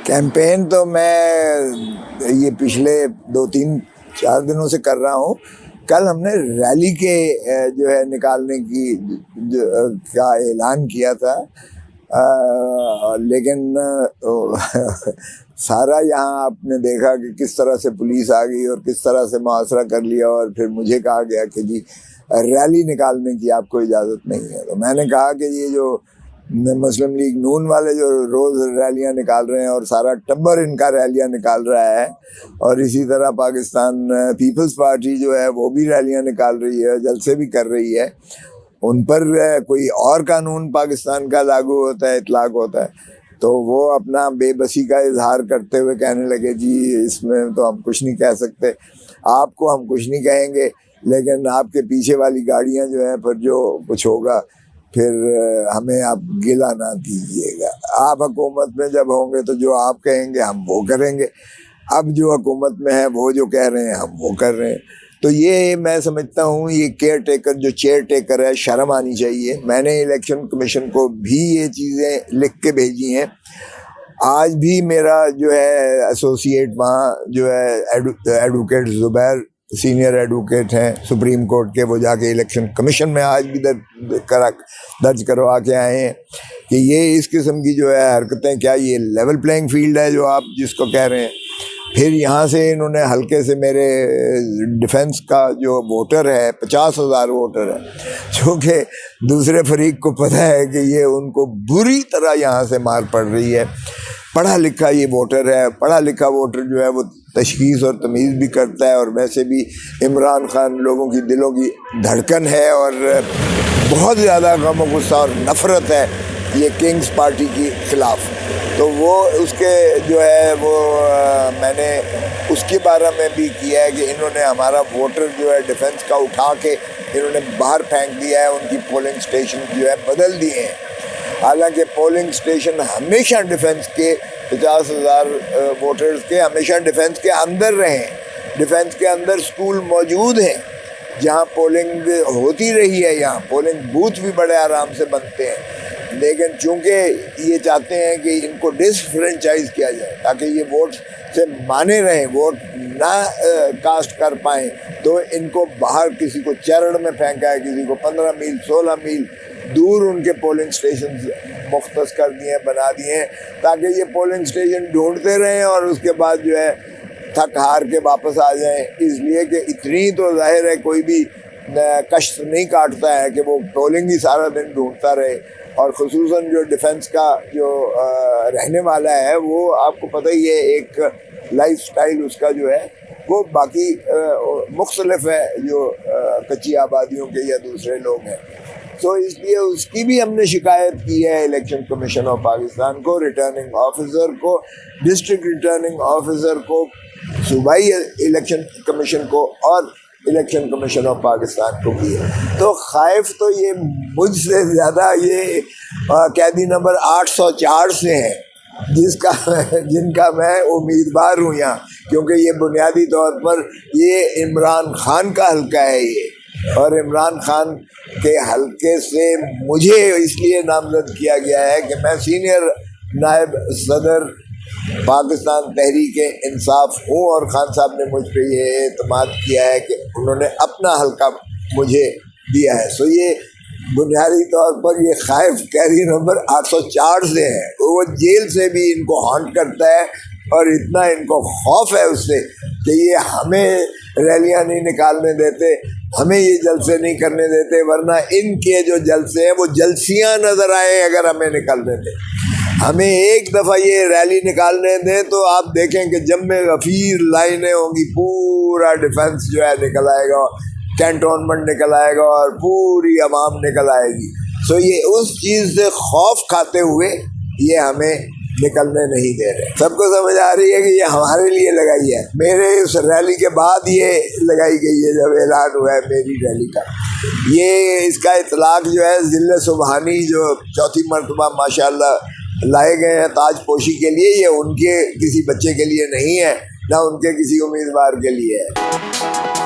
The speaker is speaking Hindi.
कैंपेन तो मैं ये पिछले 2-3-4 दिनों से कर रहा हूँ। कल हमने रैली के जो है निकालने की का ऐलान किया था, लेकिन सारा यहाँ आपने देखा कि किस तरह से पुलिस आ गई और किस तरह से मुआसरा कर लिया, और फिर मुझे कहा गया कि जी रैली निकालने की आपको इजाज़त नहीं है। तो मैंने कहा कि ये जो मुस्लिम लीग नून वाले जो रोज़ रैलियां निकाल रहे हैं और सारा टब्बर इनका रैलियां निकाल रहा है, और इसी तरह पाकिस्तान पीपल्स पार्टी जो है वो भी रैलियां निकाल रही है, जलसे भी कर रही है, उन पर कोई और कानून पाकिस्तान का लागू होता है, इतलाक होता है, तो वो अपना बेबसी का इजहार करते हुए कहने लगे जी इसमें तो हम कुछ नहीं कह सकते, आपको हम कुछ नहीं कहेंगे, लेकिन आपके पीछे वाली गाड़ियां जो है पर जो कुछ होगा फिर हमें आप गिला ना दीजिएगा। आप हुकूमत में जब होंगे तो जो आप कहेंगे हम वो करेंगे, अब जो हुकूमत में है वो जो कह रहे हैं हम वो कर रहे हैं। तो ये मैं समझता हूँ ये केयर टेकर जो चेयर टेकर है, शर्म आनी चाहिए। मैंने इलेक्शन कमीशन को भी ये चीज़ें लिख के भेजी हैं। आज भी मेरा जो है एसोसिएट वहाँ जो है एडवोकेट ज़ुबैर सीनियर एडवोकेट हैं सुप्रीम कोर्ट के, वो जाके इलेक्शन कमीशन में आज भी दर्ज करवा के आए हैं कि ये इस किस्म की जो है हरकतें, क्या ये लेवल प्लेइंग फील्ड है जो आप जिसको कह रहे हैं। फिर यहाँ से इन्होंने हल्के से मेरे डिफेंस का जो वोटर है 50,000 वोटर है, जो कि दूसरे फरीक को पता है कि ये उनको बुरी तरह यहाँ से मार पड़ रही है। पढ़ा लिखा ये वोटर है, पढ़ा लिखा वोटर जो है वो तशख़ीस और तमीज़ भी करता है, और वैसे भी इमरान खान लोगों की दिलों की धड़कन है और बहुत ज़्यादा गम और गुस्सा और नफ़रत है ये किंग्स पार्टी के ख़िलाफ़। तो वो उसके जो है वो मैंने उसके बारे में भी किया है कि इन्होंने हमारा वोटर जो है डिफेंस का उठा के इन्होंने बाहर फेंक दिया है, उनकी पोलिंग स्टेशन जो है बदल दिए हैं। हालांकि पोलिंग स्टेशन हमेशा डिफेंस के 50,000 वोटर्स के हमेशा डिफेंस के अंदर रहे, डिफेंस के अंदर स्कूल मौजूद हैं जहां पोलिंग होती रही है। यहाँ पोलिंग बूथ भी बड़े आराम से बनते हैं, लेकिन चूंकि ये चाहते हैं कि इनको डिसफ्रेंचाइज किया जाए ताकि ये वोट से माने रहें, वोट ना कास्ट कर पाएँ, तो इनको बाहर किसी को चरण में फेंका है, किसी को 15 मील 16 मील दूर उनके पोलिंग स्टेशन मुख्तस कर दिए, बना दिए हैं, ताकि ये पोलिंग स्टेशन ढूंढते रहें और उसके बाद जो है थक हार के वापस आ जाएं। इसलिए कि इतनी तो जाहिर है कोई भी कष्ट नहीं काटता है कि वो पोलिंग ही सारा दिन ढूंढता रहे, और ख़ुसूसन जो डिफेंस का जो रहने वाला है वो आपको पता ही है, एक लाइफ स्टाइल उसका जो है वो बाकी मुख्तलिफ है जो कच्ची आबादियों के या दूसरे लोग हैं। तो इसलिए उसकी भी हमने शिकायत की है इलेक्शन कमीशन ऑफ पाकिस्तान को, रिटर्निंग ऑफिसर को, डिस्ट्रिक्ट रिटर्निंग ऑफिसर को, सूबाई इलेक्शन कमीशन को और इलेक्शन कमीशन ऑफ पाकिस्तान को भी है। तो खैफ तो ये मुझसे ज़्यादा ये कैदी नंबर 804 से है जिनका मैं उम्मीदवार हूँ यहाँ, क्योंकि ये बुनियादी तौर पर ये इमरान खान का हल्का है ये, और इमरान खान के हल्के से मुझे इसलिए नामजद किया गया है कि मैं सीनियर नायब सदर पाकिस्तान तहरीक इंसाफ हूँ, और खान साहब ने मुझ पर ये एतमाद किया है कि उन्होंने अपना हल्का मुझे दिया है। सो ये बुनियादी तौर पर ये खैफ कैदी नंबर 804 से है, वो जेल से भी इनको हॉन्ट करता है, और इतना इनको खौफ है उससे कि ये हमें रैलियां नहीं निकालने देते, हमें ये जलसे नहीं करने देते, वरना इनके जो जलसे हैं वो जलसियां नज़र आए अगर हमें निकालने दें। हमें एक दफ़ा ये रैली निकालने दें तो आप देखें कि जम्मे गफीर लाइनें होंगी, पूरा डिफेंस जो है निकल आएगा, कैंटोनमेंट निकल आएगा और पूरी आवाम निकल आएगी। सो ये उस चीज़ से खौफ खाते हुए ये हमें निकलने नहीं दे रहे। सबको समझ आ रही है कि ये हमारे लिए लगाई है, मेरे उस रैली के बाद ये लगाई गई है जब ऐलान हुआ है मेरी रैली का। ये इसका इतलाक जो है ज़िले सुबहानी जो चौथी मरतबा माशाअल्लाह लाए गए हैं ताजपोशी के लिए, ये उनके किसी बच्चे के लिए नहीं है, ना उनके किसी उम्मीदवार के लिए है।